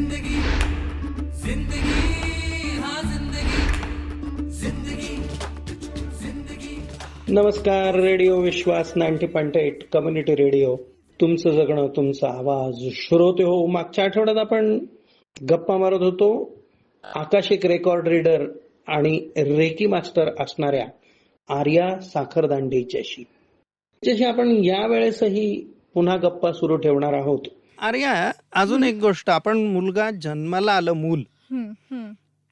जिंदगी जिंदगी हाँ जिंदगी जिंदगी जिंदगी. नमस्कार. रेडिओ विश्वास 90.8 कम्युनिटी रेडिओ, तुमचं जगणं तुमचा आवाज. श्रोते हो, मागच्या आठवड्यात आपण गप्पा मारत होतो आकाशिक रेकॉर्ड रीडर आणि रेकी मास्टर असणाऱ्या आर्या साखरदांडेच्याशी. त्याच्याशी आपण यावेळेसही पुन्हा गप्पा सुरू ठेवणार आहोत. आर्या, अजून एक गोष्ट, आपण मुलगा जन्माला आलं मूल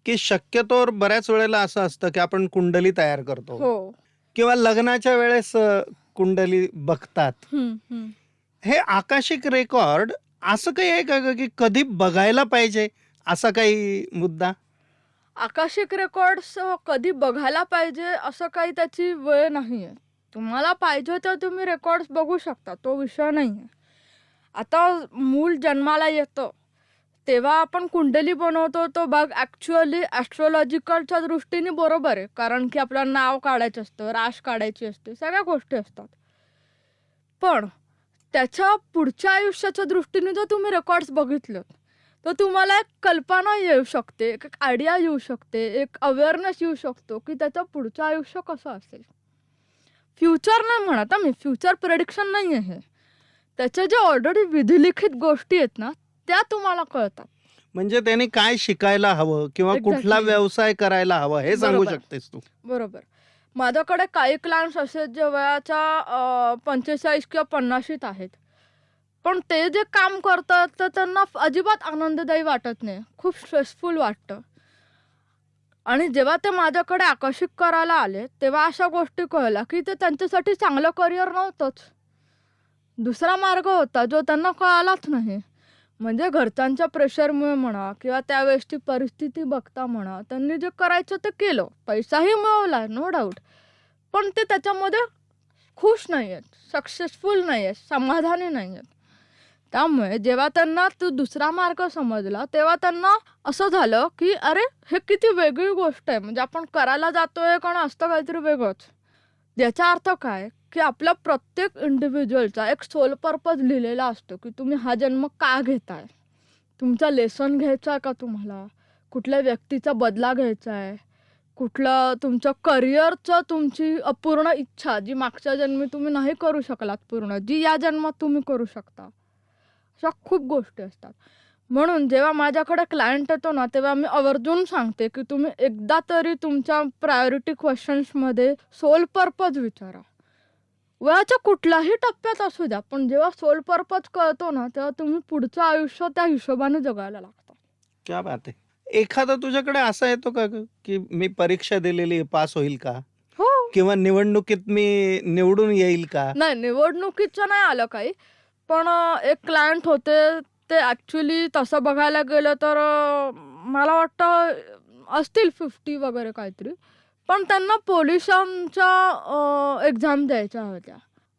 की शक्यतोवर बऱ्याच वेळेला असं असतं की आपण कुंडली तयार करतो हो. किंवा लग्नाच्या वेळेस कुंडली बघतात. हे आकाशिक रेकॉर्ड असं काही आहे का की कधी बघायला पाहिजे असा काही मुद्दा? आकाशिक रेकॉर्ड्स कधी बघायला पाहिजे असं काही त्याची वेळ नाहीये. तुम्हाला पाहिजे तर तुम्ही रेकॉर्ड्स बघू शकता, तो विषय नाहीये. आता मूल जन्माला येतं तेव्हा आपण कुंडली बनवतो, तो भाग ॲक्च्युअली ॲस्ट्रोलॉजिकलच्या दृष्टीने बरोबर आहे, कारण की आपलं नाव काढायचं असतं, राश काढायची असते, सगळ्या गोष्टी असतात. पण त्याच्या पुढच्या आयुष्याच्या दृष्टीने जर तुम्ही रेकॉर्ड्स बघितलं तर तुम्हाला एक कल्पना येऊ शकते, एक आयडिया येऊ शकते, एक अवेअरनेस येऊ शकतो की त्याचं पुढचं आयुष्य कसं असेल. फ्युचर नाही म्हणत मी, फ्युचर प्रेडिक्शन नाही आहे. त्याच्या ज्या ऑलरेडी विधिलिखित गोष्टी आहेत ना, त्या तुम्हाला कळतात. म्हणजे त्याने काय शिकायला हवं किंवा कुठला Exactly. व्यवसाय करायला हवा हे सांगू बरोबर. शकतेस तू. बरोबर. माझ्याकडे काही क्लायंट्स असे जे वयाच्या 45 किंवा 50शीत आहेत, पण ते जे काम करतात तर त्यांना अजिबात आनंददायी वाटत नाही, खूप स्ट्रेसफुल वाटतं. आणि जेव्हा ते माझ्याकडे आकर्षित करायला आले तेव्हा अशा गोष्टी कळल्या की ते त्यांच्यासाठी चांगलं करिअर नव्हतंच, दुसरा मार्ग होता जो त्यांना कळालाच नाही. म्हणजे घरच्यांच्या प्रेशरमुळे म्हणा किंवा त्यावेळेसची परिस्थिती बघता म्हणा, त्यांनी जे करायचं ते केलं, पैसाही मिळवला, नो डाऊट, पण ते त्याच्यामध्ये खुश नाही आहेत, सक्सेसफुल नाही आहेत, समाधानी नाही आहेत. त्यामुळे जेव्हा त्यांना तो दुसरा मार्ग समजला तेव्हा त्यांना असं झालं की अरे हे किती वेगळी गोष्ट आहे, म्हणजे आपण करायला जातोय कारण असतं काहीतरी वेगळंच. याचा अर्थ काय की आपल्या प्रत्येक इंडिव्हिज्युअलचा एक सोल पर्पज लिहिलेला असतो की तुम्ही हा जन्म का घेताय, तुमचा लेसन घ्यायचा आहे का, तुम्हाला कुठल्या व्यक्तीचा बदला घ्यायचा आहे, कुठलं तुमचं करिअरचं तुमची अपूर्ण इच्छा जी मागच्या जन्मी तुम्ही नाही करू शकलात पूर्ण, जी या जन्मात तुम्ही करू शकता. अशा खूप गोष्टी असतात. म्हणून जेव्हा माझ्याकडे क्लायंट येतो ना तेव्हा मी आवर्जून सांगते की तुम्ही एकदा तरी तुमच्या प्रायोरिटी क्वेश्चन्समध्ये सोल पर्पज विचारा. वयाच्या कुठल्याही टप्प्यात असू द्या, पण जेव्हा सोल पर्पज कळतो ना तेव्हा तुम्ही पुढचं आयुष्य त्या हिशोबाने जगायला लागता. क्या बात आहे. एखादा तुझ्याकडे असा येतो का की मी परीक्षा दिलेली पास होईल का, हो. किंवा निवडणुकीत मी निवडून येईल का? नाही, निवडणुकीचं नाही आलं काही, पण एक क्लायंट होते, ते ॲक्च्युली तसं बघायला गेलं तर मला वाटतं असतील 50 वगैरे काहीतरी, पण त्यांना पोलिसांच्या एक्झाम द्यायच्या होत्या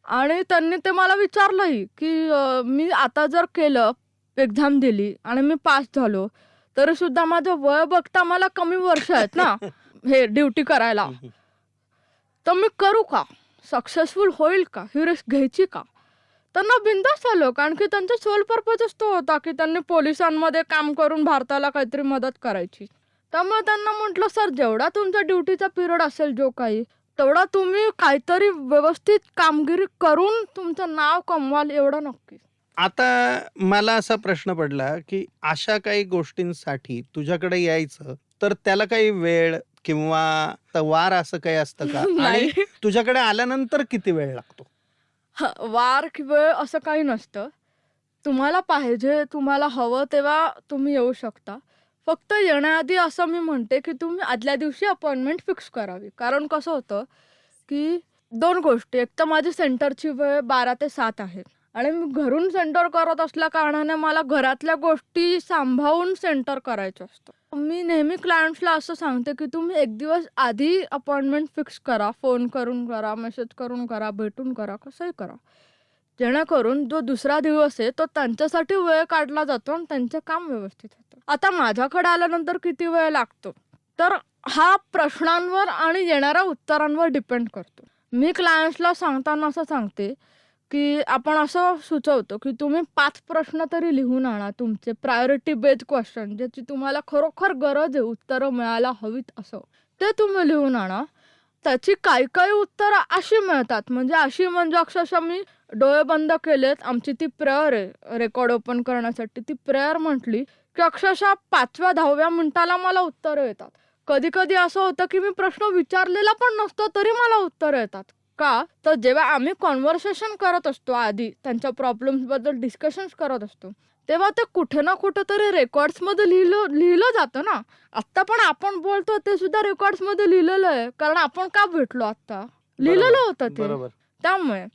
आणि त्यांनी ते मला विचारलंही की मी आता जर केलं, एक्झाम दिली आणि मी पास झालो तरीसुद्धा माझं वय बघता मला कमी वर्ष आहेत ना हे ड्युटी करायला, तर मी करू का, सक्सेसफुल होईल का, ही रिस्क घ्यायची का. त्यांना बिंदास आलं, कारण की त्यांचा सोल पर्पजच तो होता की त्यांनी पोलिसांमध्ये काम करून भारताला काहीतरी मदत करायची. त्यामुळे त्यांना म्हटलं सर जेवढा तुमचा ड्युटीचा पिरियड असेल जो काही, तेवढा तुम्ही काहीतरी व्यवस्थित कामगिरी करून तुमचं नाव कमवाल, एवढं नक्की. आता मला असा प्रश्न पडला की अशा काही गोष्टींसाठी तुझ्याकडे यायचं तर त्याला काही वेळ किंवा वार असं काही असतं का, आणि नाही. तुझ्याकडे आल्यानंतर किती वेळ लागतो? वार वेळ असं काही नसतं. तुम्हाला पाहिजे, तुम्हाला हवं तेव्हा तुम्ही येऊ शकता. फक्त येण्याआधी असं मी म्हणते की तुम्ही आदल्या दिवशी अपॉइंटमेंट फिक्स करावी. कारण कसं होतं की 2 गोष्टी, एक तर माझी सेंटरची वेळ 12 ते 7 आहे आणि मी घरून सेंटर करत असल्या कारणाने मला घरातल्या गोष्टी सांभाळून सेंटर करायचं असतं. मी नेहमी क्लायंट्सला असं सांगते की तुम्ही एक दिवस आधी अपॉइंटमेंट फिक्स करा, फोन करून करा, मेसेज करून करा, भेटून करा, कसंही करा, जेणेकरून जो दुसरा दिवस आहे तो त्यांच्यासाठी वेळ काढला जातो आणि त्यांचे काम व्यवस्थित होतं. आता माझ्याकडे आल्यानंतर किती वेळ लागतो तर हा प्रश्नांवर आणि येणाऱ्या उत्तरांवर डिपेंड करतो. मी क्लायंट्सला सांगताना असं सांगते की आपण असं सुचवतो की तुम्ही 5 प्रश्न तरी लिहून आणा तुमचे प्रायोरिटी बेस्ड क्वेश्चन ज्याची तुम्हाला खरोखर गरज आहे, उत्तरं मिळायला हवीत असं. ते तुम्ही लिहून आणा. त्याची काही उत्तरं अशी मिळतात म्हणजे अक्षरशः मी डोळे बंद केलेत, आमची ती प्रेयर आहे रेकॉर्ड ओपन करण्यासाठी, ती प्रेयर म्हटली की अक्षरशः 5व्या-10व्या मिनिटाला मला उत्तरं येतात. कधी-कधी असं होतं की मी प्रश्न विचारलेला पण नसतो तरी मला उत्तरं येतात. का? तर जेव्हा आम्ही कॉन्व्हर्सेशन करत असतो आधी त्यांच्या प्रॉब्लेम्सबद्दल डिस्कशन्स करत असतो, तेव्हा ते कुठे ना कुठेतरी रेकॉर्ड्समध्ये लिहिलं जातं ना. आत्ता पण आपण बोलतो ते सुद्धा रेकॉर्ड्समध्ये लिहिलेलं आहे, कारण आपण का भेटलो आत्ता? लिहिलेलं होतं ते. बरोबर. त्यामुळे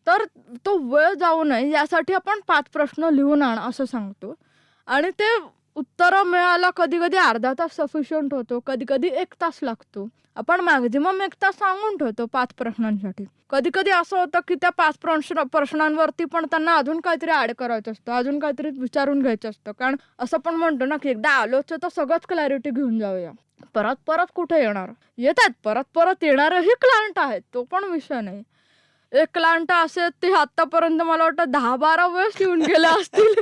तर तो वेळ जाऊ नये यासाठी आपण 5 प्रश्न लिहून आणा असं सांगतो. आणि ते उत्तरं मिळायला कधी-कधी अर्धा तास सफिशियंट होतो, कधी-कधी 1 तास लागतो. आपण मॅक्झिमम 1 तास सांगून ठेवतो 5 प्रश्नांसाठी. कधी-कधी असं होतं की त्या 5 प्रश्नांवरती पण त्यांना अजून काहीतरी ॲड करायचं असतं, अजून काहीतरी विचारून घ्यायचं असतं. कारण असं पण म्हणतो ना की एकदा आलोच तर सगळंच क्लॅरिटी घेऊन जाऊया. परत कुठे येणार? येतात परत येणारेही क्लायंट आहेत, तो पण विषय नाही. एक क्लायंट असे ते आतापर्यंत मला वाटतं 10-12 वेळेस येऊन गेले असतील.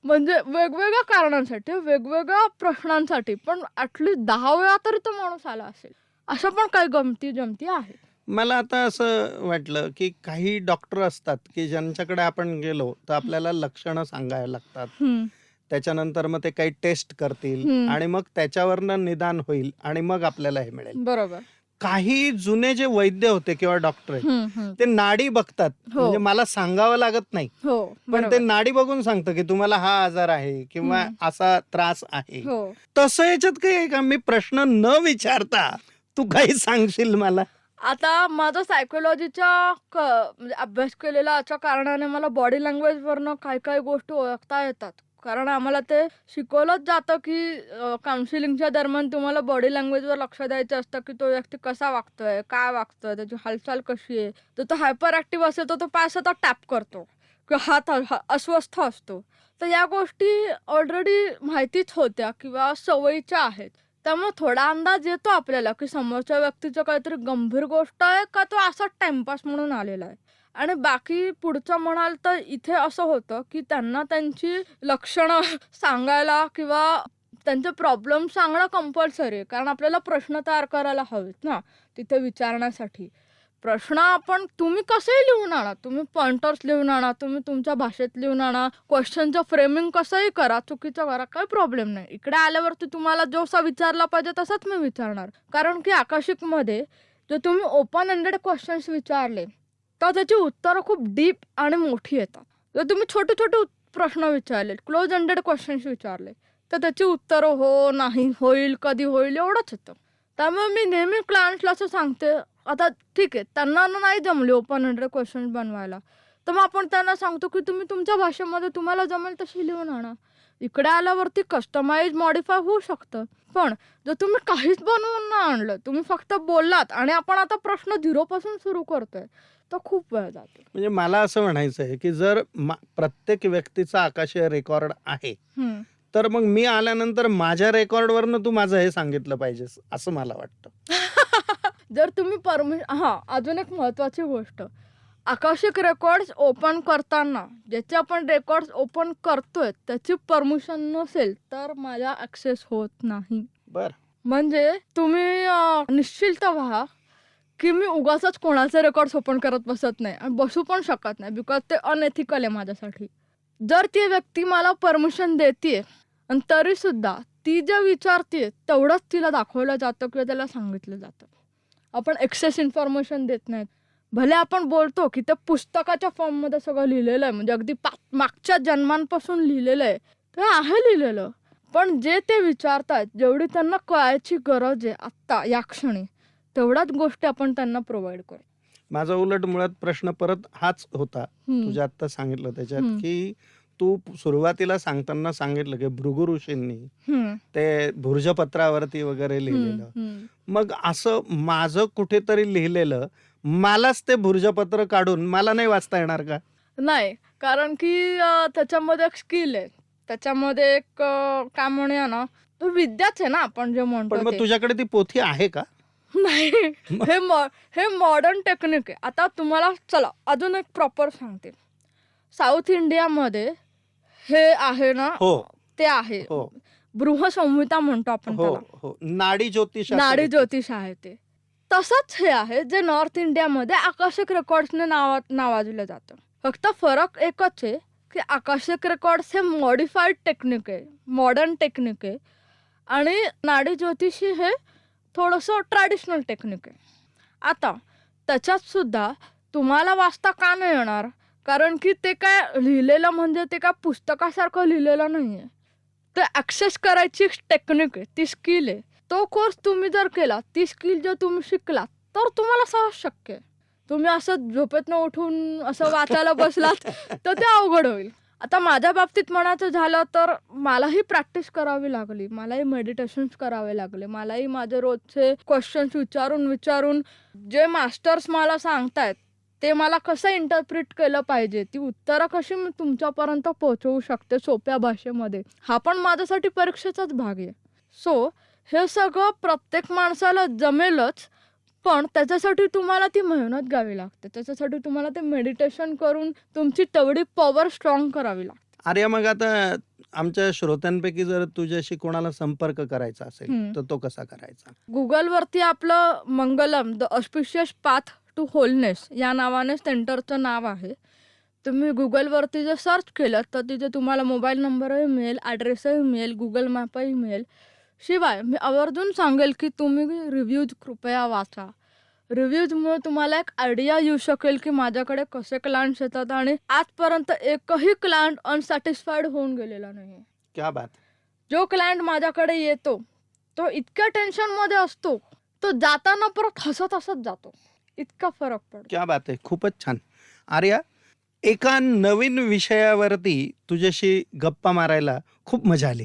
म्हणजे वेगवेगळ्या कारणांसाठी, वेगवेगळ्या प्रश्नांसाठी, पण ॲटलीस्ट 10 वेळा तरी तो माणूस आला असेल. अशा पण काही गमती-जमती आहेत. मला आता असं वाटलं की काही डॉक्टर असतात की ज्यांच्याकडे आपण गेलो तर आपल्याला लक्षणं सांगायला लागतात. हं, त्याच्यानंतर मग ते काही टेस्ट करतील हं. आणि मग त्याच्यावरनं निदान होईल आणि मग आपल्याला हे मिळेल. बरोबर. काही जुने जे वैद्य होते किंवा डॉक्टर आहेत हं, हं. ते नाडी बघतात. हो. म्हणजे मला सांगावं लागत नाही, हो, पण ते बरोबर. नाडी बघून सांगतं की तुम्हाला हा आजार आहे किंवा हं. असा त्रास आहे. हो. तसं याच्यात काही आहे का? मी प्रश्न न विचारता तू काही सांगशील मला? आता माझं सायकोलॉजीचा म्हणजे अभ्यास केलेला याच्या कारणाने मला बॉडी लँग्वेजवरनं काही गोष्टी ओळखता येतात. कारण आम्हाला ते शिकवलंच जातं की काउन्सिलिंगच्या दरम्यान तुम्हाला बॉडी लँग्वेजवर लक्ष द्यायचं असतं की तो व्यक्ती कसा वागतोय, काय वागतोय, त्याची हालचाल कशी आहे. तर तो हायपर ॲक्टिव्ह असेल तर तो पाय सतत टॅप करतो किंवा हात अस्वस्थ असतो. तर या गोष्टी ऑलरेडी माहितीच होत्या किंवा सवयीच्या आहेत. त्यामुळे थोडा अंदाज येतो आपल्याला की समोरच्या व्यक्तीचं काहीतरी गंभीर गोष्ट आहे का तो असा टाइमपास म्हणून आलेला आहे. आणि बाकी पुढचं म्हणाल तर इथे असं होतं की त्यांना त्यांची लक्षणं सांगायला किंवा त्यांचे प्रॉब्लेम सांगणं कंपल्सरी आहे. कारण आपल्याला प्रश्न तयार करायला हवेत ना तिथे विचारण्यासाठी. प्रश्न आपण तुम्ही कसेही लिहून आणा, तुम्ही पॉइंटर्स लिहून आणा, तुम्ही तुमच्या भाषेत लिहून आणा, क्वेश्चनचं फ्रेमिंग कसंही करा, चुकीचं करा, काही प्रॉब्लेम नाही. इकडे आल्यावरती तुम्हाला जसा विचारला पाहिजे तसाच मी विचारणार. कारण की आकाशिकमध्ये जर तुम्ही ओपन एंडेड क्वेश्चन्स विचारले तर त्याची उत्तरं खूप डीप आणि मोठी येतात. जर तुम्ही छोटे प्रश्न विचारले, क्लोज एंडेड क्वेश्चन्स विचारले तर त्याची उत्तरं हो, नाही, होईल, कधी होईल एवढंच येतं. त्यामुळे मी नेहमी क्लायंट्सला असं सांगते, आता ठीक आहे त्यांना नाही जमले ओपन एंडेड क्वेश्चन बनवायला, तर मग आपण त्यांना सांगतो की तुम्ही तुमच्या भाषेमध्ये तुम्हाला जमेल तशी लिहून आणा. इकडे आल्यावरती कस्टमाइज मॉडिफाय होऊ शकतं. पण जर तुम्ही काहीच बनवून नाही आणलं, तुम्ही फक्त बोललात आणि आपण आता प्रश्न 0 पासून सुरू करतोय तर खूप वेळ जातो. म्हणजे मला असं म्हणायचं आहे की जर प्रत्येक व्यक्तीचा आकाशीय रेकॉर्ड आहे तर मग मी आल्यानंतर माझ्या रेकॉर्डवरनं तू माझं हे सांगितलं पाहिजेस असं मला वाटतं. जर तुम्ही अजून एक महत्वाची गोष्ट, आकाशिक रेकॉर्ड्स ओपन करताना ज्याचे आपण रेकॉर्ड्स ओपन करतोय त्याची परमिशन नसेल तर माझा ॲक्सेस होत नाही. बरं. म्हणजे तुम्ही निश्चिंत व्हा की मी उगाचच कोणाचे रेकॉर्ड्स ओपन करत बसत नाही आणि बसू पण शकत नाही, बिकॉज ते अनएथिकल आहे माझ्यासाठी. जर ती व्यक्ती मला परमिशन देते आणि तरी सुद्धा ती जे विचारते तेवढंच तिला दाखवलं जातं किंवा त्याला सांगितलं जातं. आपण एक्सेस इन्फॉर्मेशन देत नाहीत. भले आपण बोलतो की ते पुस्तकाच्या फॉर्ममध्ये सगळं लिहिलेलं आहे, म्हणजे अगदी मागच्या जन्मांपासून लिहिलेलं आहे, ते आहे लिहिलेलं. पण जे ते विचारतात, जेवढी त्यांना कळायची गरज आहे आत्ता या क्षणी, तेवढ्याच गोष्टी आपण त्यांना प्रोव्हाइड करतो. माझा उलट मुळात प्रश्न परत हाच होता, तुझ्या आत्ता सांगितलं त्याच्यात की तू सुरुवातीला सांगताना सांगितलं की भृगु ऋषींनी ते भुर्जपत्रावरती वगैरे लिहिलेलं. मग असं माझं कुठेतरी लिहिलेलं मलाच ते भुर्जपत्र काढून मला नाही वाचता येणार का? नाही, कारण की त्याच्यामध्ये एक स्किल आहे, त्याच्यामध्ये एक काय म्हणूया ना, तो विद्याच आहे ना आपण जे म्हणतो. पण मग तुझ्याकडे ती पोथी आहे का? नाही, हे मॉडर्न टेक्निक आहे. आता तुम्हाला चला अजून एक प्रॉपर सांगते. साऊथ इंडियामध्ये हे आहे ना, हो ते आहे हो बृहसंहिता म्हणतो आपण हो त्याला. हो नाडी ज्योतिष नाडी ज्योतिष आहे ते. तसंच हे आहे जे नॉर्थ इंडियामध्ये आकाशिक रेकॉर्ड्सने नावाजलं जातं. फक्त फरक एकच आहे की आकाशिक रेकॉर्ड्स हे मॉडिफाईड टेक्निक आहे, मॉडर्न टेक्निक आहे, आणि नाडी ज्योतिषी हे थोडंसं ट्रॅडिशनल टेक्निक आहे. आता त्याच्यात सुद्धा तुम्हाला वाचता का नाही येणार, कारण की ते काय लिहिलेलं म्हणजे ते काय पुस्तकासारखं लिहिलेलं नाही आहे. ते ॲक्सेस करायची टेक्निक आहे, ती स्किल आहे. तो कोर्स तुम्ही जर केला, ती स्किल जर तुम्ही शिकलात तर तुम्हाला सहज शक्य आहे. तुम्ही असं झोपेतनं उठून असं वाचायला बसलात तर ते अवघड होईल. आता माझ्या बाबतीत म्हणायचं झालं तर मलाही प्रॅक्टिस करावी लागली, मलाही मेडिटेशन्स करावे लागले, मलाही माझे रोजचे क्वेश्चन्स विचारून जे मास्टर्स मला सांगतायत ते मला कसं इंटरप्रिट केलं पाहिजे, ती उत्तरं कशी मी तुमच्यापर्यंत पोहोचवू शकते सोप्या भाषेमध्ये, हा पण माझ्यासाठी परीक्षेचाच भाग आहे. सो हे सगळं प्रत्येक माणसाला जमेलच, पण त्याच्यासाठी तुम्हाला ती मेहनत घ्यावी लागते. त्याच्यासाठी तुम्हाला ते मेडिटेशन करून तुमची तेवढी पॉवर स्ट्रॉंग करावी लागते. अरे मग आता आमच्या श्रोत्यांपैकी जर तुझ्याशी कोणाला संपर्क करायचा असेल तर तो कसा करायचा? गुगलवरती आपलं Mangalam the auspicious path to wholeness या नावाने सेंटरचं नाव आहे. तुम्ही गुगलवरती जर सर्च केलं तर तिथे तुम्हाला मोबाईल नंबरही मिळेल, ॲड्रेसही मिळेल, गुगल मॅपही मिळेल. शिवाय मी आवर्जून सांगेल की तुम्ही रिव्ह्यूज कृपया वाचा. रिव्ह्यूजमुळे तुम्हाला एक आयडिया येऊ शकेल की माझ्याकडे कसे क्लायंट्स येतात, आणि आजपर्यंत एकही क्लायंट अनसॅटिस्फाईड होऊन गेलेला नाही. क्या बात. जो क्लायंट माझ्याकडे येतो तो इतक्या टेन्शनमध्ये असतो, तो जाताना परत हसत जातो. इतका फरक पडतो. क्या बात आहे, खूपच छान. आर्या, एका नवीन विषयावरती तुझ्याशी गप्पा मारायला खूप मजा आली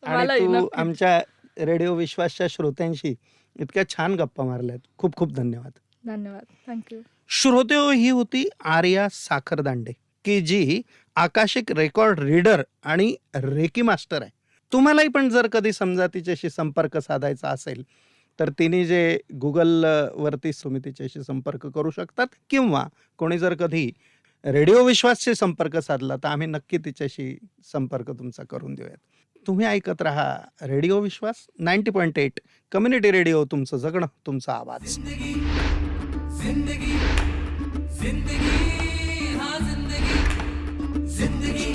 आणि तू आमच्या रेडिओ विश्वासच्या श्रोत्यांशी इतक्या छान गप्पा मारल्यात. खूप खूप धन्यवाद. धन्यवाद, थँक्यू. श्रोतेहो, ही होती आर्या साखरदांडे की जी आकाशिक रेकॉर्ड रीडर आणि रेकी मास्टर आहे. तुम्हालाही पण जर कधी समजा तिच्याशी संपर्क साधायचा असेल तर तिने जे गुगल वरती तुम्ही तिच्याशी संपर्क करू शकतात, किंवा कोणी जर कधी रेडिओ विश्वासशी संपर्क साधला तर आम्ही नक्की तिच्याशी संपर्क तुमचा करून देऊयात. तुम्ही ऐकत राहा रेडिओ विश्वास 90.8 कम्युनिटी रेडिओ, तुमचं जगणं तुमचा आवाज. जिंदगी जिंदगी जिंदगी हाँ जिंदगी जिंदगी